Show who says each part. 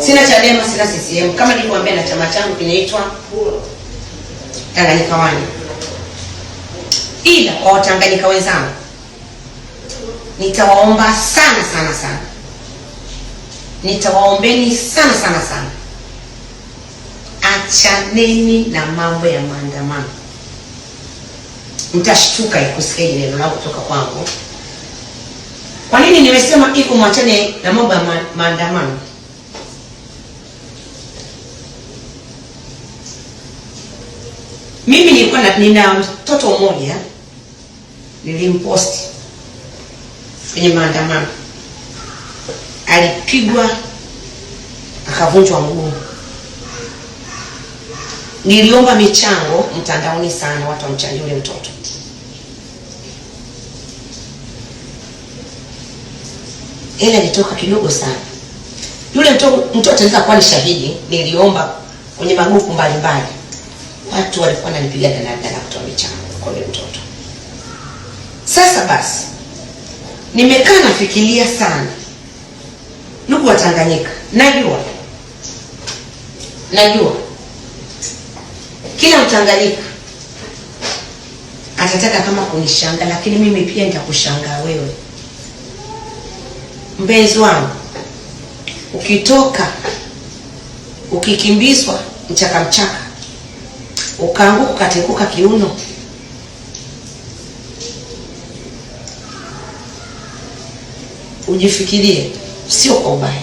Speaker 1: Sina Chadema, sina CCM. Kama nilivyowaambia, na chama changu kinaitwa Tanganyika One. Ila kwa Watanganyika wenzangu, nitawaomba sana sana sana. Nitawaombeni sana sana sana. Achaneni na mambo ya maandamano. Mtashtuka kusikia neno langu kutoka kwangu. Kwa nini nimesema iko mwachane na mambo ya maandamano? Mimi nina mtoto mmoja nilimposti kwenye maandamano. Alipigwa akavunjwa mguu. Niliomba michango mtandaoni sana, watu wamchangie yule mtoto. Hela ilitoka kidogo sana. Yule mtoto anaweza kuwa ni shahidi. Niliomba kwenye magrupu mbalimbali. Watu walikuwa wananipigia dana kutoa michango kwa yule mtoto. Sasa basi, nimekaa nafikiria sana. Ndugu wa Tanganyika, najua kila Mtanganyika atataka kama kunishanga, lakini mimi pia nitakushangaa wewe. Mpenzi wangu, ukitoka ukikimbizwa mchaka ukaanguka ukatekuka kiuno, ujifikirie, sio kwa ubaya.